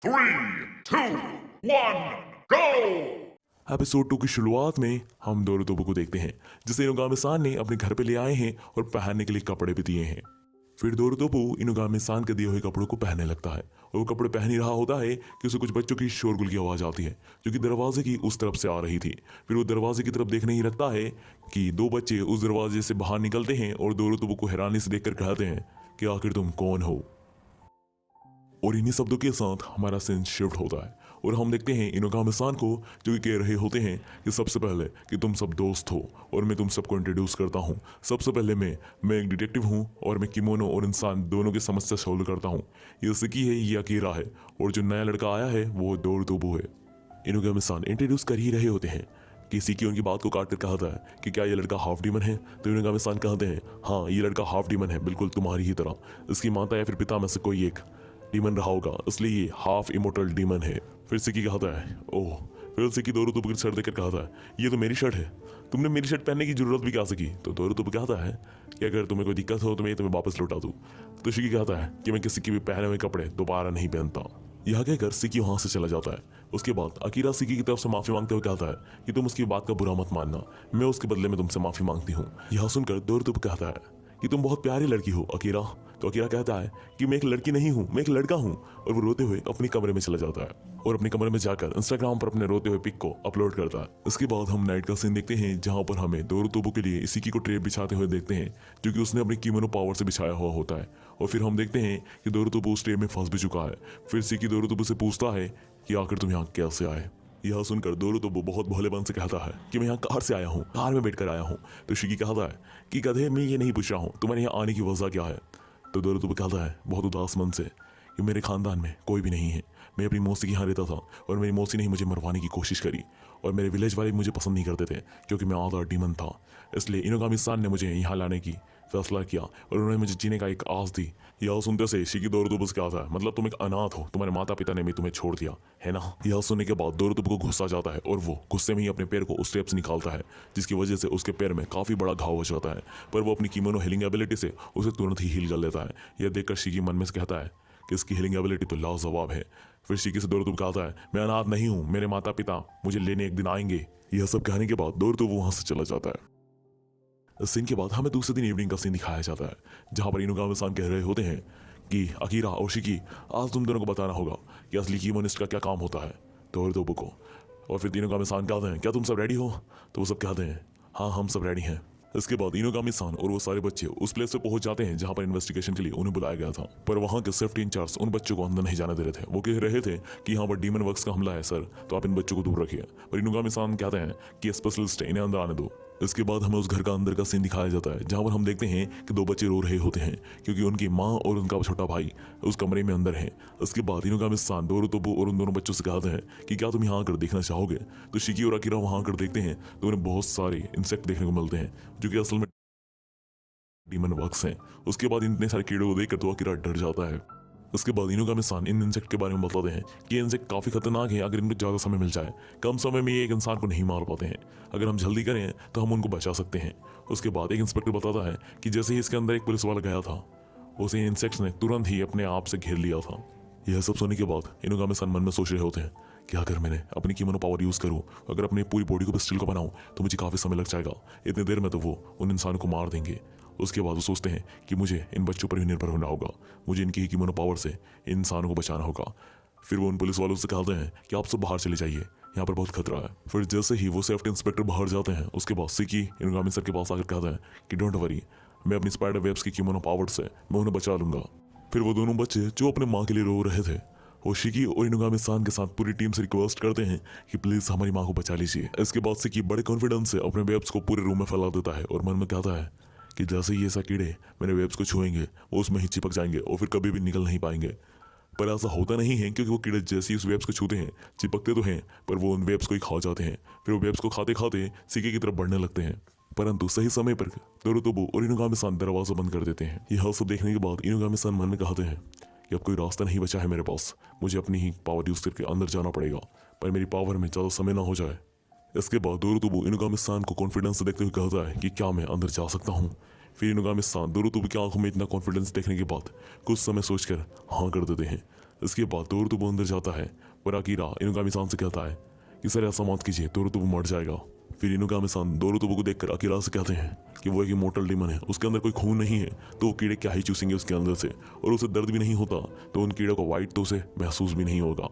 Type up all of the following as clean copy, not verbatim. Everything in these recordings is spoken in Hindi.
3, 2, 1, go! एपिसोड 2 की शुरुआत में हम दोरोतोबो को देखते हैं जिसे इनुगामी-सान ने अपने घर पे ले आए हैं और पहनने के लिए कपड़े भी दिए हैं। फिर दोरोतोबो इनुगामी-सान के दिए हुए कपड़ों को पहनने लगता है और वो कपड़े पहन ही रहा होता है कि उसे कुछ बच्चों की शोरगुल की आवाज आती है जो कि दरवाजे की उस तरफ से आ रही थी। फिर वो दरवाजे की तरफ देखने ही लगता है कि दो बच्चे उस दरवाजे से बाहर निकलते हैं और दोरोतोबो को हैरानी से देखकर कहते हैं कि आखिर तुम कौन हो। और इन्हीं शब्दों के साथ हमारा सेंस शिफ्ट होता है और हम देखते हैं इनुगामी-सान को जो कि कह रहे होते हैं कि सबसे पहले कि तुम सब दोस्त हो और मैं तुम सबको इंट्रोड्यूस करता हूँ। सबसे पहले मैं एक डिटेक्टिव हूँ और मैं किमोनो और इंसान दोनों की समस्या सॉल्व करता हूँ। ये सिकी है, ये अकीरा है और जो नया लड़का आया है वो दोरोतोबो है। इनुगामी-सान इंट्रोड्यूस कर ही रहे होते हैं कि सिकी उनकी बात को काट कर कहता है कि क्या ये लड़का हाफ डीमन है। तो इनुगामी-सान कहते हैं हाँ ये लड़का हाफ डीमन है, बिल्कुल तुम्हारी ही तरह। इसकी माता या फिर पिता में से कोई एक डीमन रहा होगा, इसलिए ये हाफ इमोर्टल डीमन है। फिर सिकी कहता है ओह। फिर सिकी दोरोतोबो की शर्ट देखकर कहता है ये तो मेरी शर्ट है, तुमने मेरी शर्ट पहनने की जरूरत भी क्या सकी। तो दोरोतोबो कहता है कि अगर तुम्हें कोई दिक्कत हो तो मैं तुम्हें वापस लौटा दूं। तो सिकी कहता है कि मैं किसी के भी पहने हुए कपड़े दोबारा नहीं पहनता। यह कहकर सिकी वहां से चला जाता है। उसके बाद अकीरा सिकी की तरफ से माफी मांगते हुए कहता है कि तुम उसकी बात का बुरा मत मानना, मैं उसके बदले में तुमसे माफी मांगती हूँ। यह सुनकर दोरोतोबो कहता है कि तुम बहुत प्यारी लड़की हो अकीरा। तो अकीरा कहता है कि मैं एक लड़की नहीं हूँ, मैं एक लड़का हूँ। और वो रोते हुए अपने कमरे में चला जाता है और अपने कमरे में जाकर इंस्टाग्राम पर अपने रोते हुए पिक को अपलोड करता है। इसके बाद हम नाइट का सीन देखते हैं जहाँ पर हमें दोरोतोबो के लिए सिकी को ट्रेप बिछाते हुए देखते हैं जो कि उसने अपनी किमोनो पावर से बिछाया हुआ होता है। और फिर हम देखते हैं कि दोरोतोबो उस ट्रेप में फंस भी चुका है। फिर सिकी दोरोतोबो से पूछता है कि आखिर तुम यहाँ कैसे आए। यह सुनकर दोरोतोबो बहुत भोलेपन से कहता है कि मैं यहाँ कार से आया हूँ, कार में बैठकर आया हूँ। तो सिकी कहता है कि गधे मैं ये नहीं पूछ रहा हूँ, तुम्हारे यहाँ आने की वजह क्या है। तो दोरोतोबो कहता है बहुत उदास मन से कि मेरे खानदान में कोई भी नहीं है, मैं अपनी मौसी के यहाँ रहता था और मेरी मौसी ने ही मुझे मरवाने की कोशिश करी और मेरे विलेज वाले मुझे पसंद नहीं करते थे क्योंकि मैं आधा डीमन था। इसलिए इनुगामी-सान ने मुझे यहाँ लाने की फैसला किया और उन्होंने मुझे जीने का एक आस दी। यह सुनते से सिकी दोरोतोबो से कहता है मतलब तुम एक अनाथ हो, तुम्हारे माता पिता ने भी तुम्हें छोड़ दिया है ना। यह सुनने के बाद दोरोतोबो को गुस्सा जाता है और वो गुस्से में ही अपने पैर को उस टेप से निकालता है जिसकी वजह से उसके पैर में काफी बड़ा घाव हो जाता है। पर वो अपनी किमोनो हीलिंग एबिलिटी से उसे तुरंत ही हील कर लेता है। यह देखकर सिकी मन में से कहता है कि इसकी हीलिंग एबिलिटी तो लाजवाब है। फिर सिकी से दोरोतोबो कहता है मैं अनाथ नहीं हूँ, मेरे माता पिता मुझे लेने एक दिन आएंगे। यह सब कहने के बाद दोरोतोबो वहां से चला जाता है। इस सीन के बाद हमें दूसरे दिन इवनिंग का सीन दिखाया जाता है जहां पर इनुगामी-सान कह रहे होते हैं कि अकीरा और शिकी आज तुम दोनों को बताना होगा कि असली कीमोनिस्ट का क्या काम होता है दोरोतोबो को। और फिर इनुगामी-सान कहते हैं क्या तुम सब रेडी हो। तो वो सब कहते हैं हाँ हम सब रेडी हैं। इसके बाद इनुगामी-सान और वो सारे बच्चे उस प्लेस पे पहुंच जाते हैं जहां पर इन्वेस्टिगेशन के लिए उन्हें बुलाया गया था। पर वहां के सेफ्टी इंचार्ज उन बच्चों को अंदर नहीं जाने दे रहे थे। वो कह रहे थे कि यहाँ पर डीमन वर्क्स का हमला है सर, तो आप इन बच्चों को दूर रखिए। पर इनुगामी-सान कहते हैं कि स्पेशलिस्ट है, इन्हें अंदर आने दो। इसके बाद हमें उस घर का अंदर का सीन दिखाया जाता है जहां पर हम देखते हैं कि दो बच्चे रो रहे होते हैं क्योंकि उनकी माँ और उनका छोटा भाई उस कमरे में अंदर है। इसके बाद इनुगामी-सान दोरोतोबो और उन दोनों बच्चों से कहते हैं कि क्या तुम यहाँ आकर देखना चाहोगे। तो शिकी और अकीरा वहां आकर देखते हैं तो उन्हें बहुत सारे इंसेक्ट देखने को मिलते हैं जो कि असल में डीमन वर्क्स हैं। उसके बाद इतने सारे कीड़े को देखकर तो अकीरा डर जाता है। उसके बाद इनुगामी-सान इन इंसेक्ट के बारे में बताते हैं कि ये इंसेक्ट काफ़ी खतरनाक है, अगर इनको ज़्यादा समय मिल जाए कम समय में ये एक इंसान को नहीं मार पाते हैं, अगर हम जल्दी करें तो हम उनको बचा सकते हैं। उसके बाद एक इंस्पेक्टर बताता है कि जैसे ही इसके अंदर एक पुलिस वाला गया था उसे इंसेक्ट्स ने तुरंत ही अपने आप से घेर लिया था। यह सब सुनने के बाद इनुगामी-सान मन में सोच रहे होते हैं कि अगर मैंने अपनी किमोनो पावर यूज़ करूँ, अगर अपनी पूरी बॉडी को पिस्टल को बनाऊँ तो मुझे काफ़ी समय लग जाएगा, इतनी देर में तो वो उन इंसानों को मार देंगे। उसके बाद वो सोचते हैं कि मुझे इन बच्चों पर ही निर्भर होना होगा, मुझे इनकी ही किमोनो पावर से इन इंसानों को बचाना होगा। फिर वो उन पुलिस वालों से कहते हैं कि आप सब बाहर चले जाइए, यहाँ पर बहुत खतरा है। फिर जैसे ही वो सेफ्टी इंस्पेक्टर बाहर जाते हैं उसके बाद सिकी इनुगामी-सान के पास आकर कहते हैं कि डोंट वरी, मैं अपनी स्पाइडर वेब्स की किमोनो पावर से मैं उन्हें बचा लूंगा। फिर वो दोनों बच्चे जो अपने माँ के लिए रो रहे थे वो शिकी और इनुगामी-सान के साथ पूरी टीम से रिक्वेस्ट करते हैं कि प्लीज हमारी माँ को बचा लीजिए। इसके बाद सिकी बड़े कॉन्फिडेंस से अपने वेब्स को पूरे रूम में फैला देता है और मन में कहता है कि जैसे ही ऐसा कीड़े मेरे वेब्स को छुएंगे वो उसमें ही चिपक जाएंगे और फिर कभी भी निकल नहीं पाएंगे। पर ऐसा होता नहीं है क्योंकि वो कीड़े जैसे ही उस वेब्स को छूते हैं चिपकते तो हैं पर वो उन वेब्स को ही खा जाते हैं। फिर वो वेब्स को खाते खाते सिकी की तरफ बढ़ने लगते हैं, परंतु सही समय पर दोरोतोबो और इनुगामी-सान दरवाजा बंद कर देते हैं। यह सब देखने के बाद इनुगामी-सान मन में कहते हैं कि अब कोई रास्ता नहीं बचा है मेरे पास, मुझे अपनी ही पावर यूज करके अंदर जाना पड़ेगा पर मेरी पावर में ज़्यादा समय ना हो जाए। इसके बाद दोरोतोबो इनुगामी-सान को कॉन्फिडेंस से देखते हुए कहता है कि क्या मैं अंदर जा सकता हूँ। फिर इनुगामी-सान दोरोतोबो की आंखों में इतना कॉन्फिडेंस देखने के बाद कुछ समय सोचकर हाँ कर देते हैं। इसके बाद दोरुतोबू अंदर जाता है पर अकीरा इनुगामी-सान से कहता है कि सर ऐसा मत कीजिए, दोरुतोबू मर जाएगा। फिर इनुगामी-सान दोरुतोबू को देखकर अकीरा से कहते हैं कि वो एक इमोर्टल डीमन है, उसके अंदर कोई खून नहीं है तो वो कीड़े क्या ही चूसेंगे उसके अंदर से, और उसे दर्द भी नहीं होता तो उन कीड़ों का वाइट तो उसे महसूस भी नहीं होगा।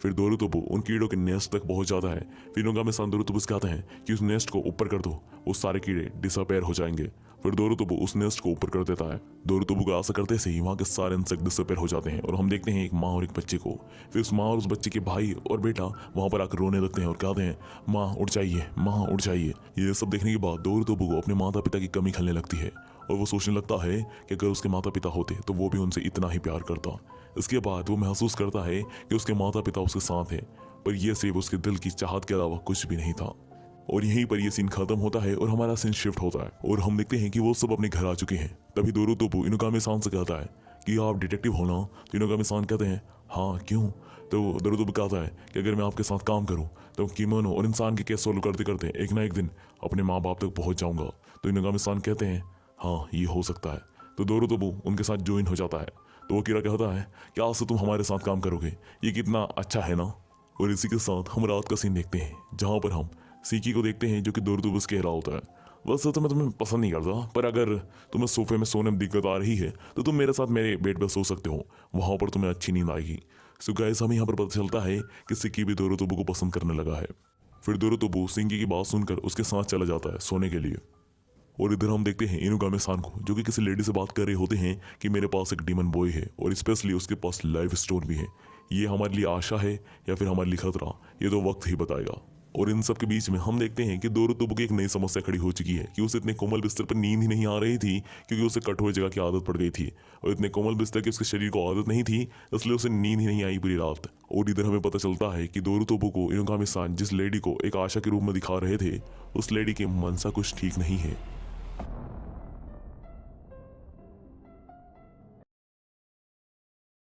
फिर दोरुतोबू उन कीड़ों के नेस्ट तक पहुंच जाता है। फिर इनुगामी-सान दोरुतोबू से कहते हैं कि उस नेस्ट को ऊपर कर दो, वो सारे कीड़े डिसअपेयर हो जाएंगे। फिर दोरुतोबू उस नेस्ट को ऊपर कर देता है। दोरुतोबू को ऐसा करते से ही वहाँ के सारे इंसेक्ट डिसअपेयर हो जाते हैं और हम देखते हैं एक माँ और एक बच्चे को। फिर उस माँ और उस बच्चे के भाई और बेटा वहाँ पर आकर रोने लगते हैं और कहते हैं माँ उठ जाइए, माँ उठ जाइए। ये सब देखने के बाद दोरुतोबू को अपने माता पिता की कमी खलने लगती है और वो सोचने लगता है कि अगर उसके माता पिता होते तो वो भी उनसे इतना ही प्यार करता। इसके बाद वो महसूस करता है कि उसके माता पिता उसके साथ हैं, पर यह सिर्फ उसके दिल की चाहत के अलावा कुछ भी नहीं था। और यहीं पर यह सीन खत्म होता है और हमारा सीन शिफ्ट होता है और हम देखते हैं कि वो सब अपने घर आ चुके हैं। तभी दोरुतोबू इनुगामी-सान से कहता है कि आप डिटेक्टिव हो ना? तो इनुगामी-सान कहते हैं हाँ क्यों? तो दोरुतोबू कहता है कि अगर मैं आपके साथ काम करूं तो किमोनो और इंसान के केस सोल्व करते करते एक ना एक दिन अपने माँ बाप तक पहुंच जाऊंगा। तो इनुगामी-सान कहते हैं हाँ ये हो सकता है। तो दोरुतोबू उनके साथ ज्वाइन हो जाता है। तो वो कीड़ा कहता है कि आज से तुम हमारे साथ काम करोगे, ये कितना अच्छा है ना। और इसी के साथ हम रात का सीन देखते हैं जहाँ पर हम सीकी को देखते हैं जो कि दोरुतोबू से कह रहा होता है वैसे तो मैं तुम्हें पसंद नहीं करता, पर अगर तुम्हें सोफे में सोने में दिक्कत आ रही है तो तुम मेरे साथ मेरे बेड पर सो सकते हो, वहाँ पर तुम्हें अच्छी नींद आएगी। सो गाइस हमें यहाँ पर पता चलता है कि सिक्की भी दोरुतोबू को पसंद करने लगा है। फिर दोरुतोबू सिंकी की बात सुनकर उसके साथ चला जाता है सोने के लिए। और इधर हम देखते हैं इनुगामी-सान को जो कि किसी लेडी से बात कर रहे होते हैं कि मेरे पास एक डीमन बॉय है और स्पेशली उसके पास लाइफ स्टोन भी है। ये हमारे लिए आशा है या फिर हमारे लिए खतरा, ये तो वक्त ही बताएगा। और इन सब के बीच में हम देखते हैं कि दोरुतोबू की एक नई समस्या खड़ी हो चुकी है कि उसे इतने कोमल बिस्तर पर नींद ही नहीं आ रही थी क्योंकि उसे कठोर जगह की आदत पड़ गई थी और इतने कोमल बिस्तर की उसके शरीर को आदत नहीं थी, इसलिए उसे नींद ही नहीं आई पूरी रात। और इधर हमें पता चलता है कि दोरुतोबू को इनुगामी-सान जिस लेडी को एक आशा के रूप में दिखा रहे थे उस लेडी की मनसा कुछ ठीक नहीं है।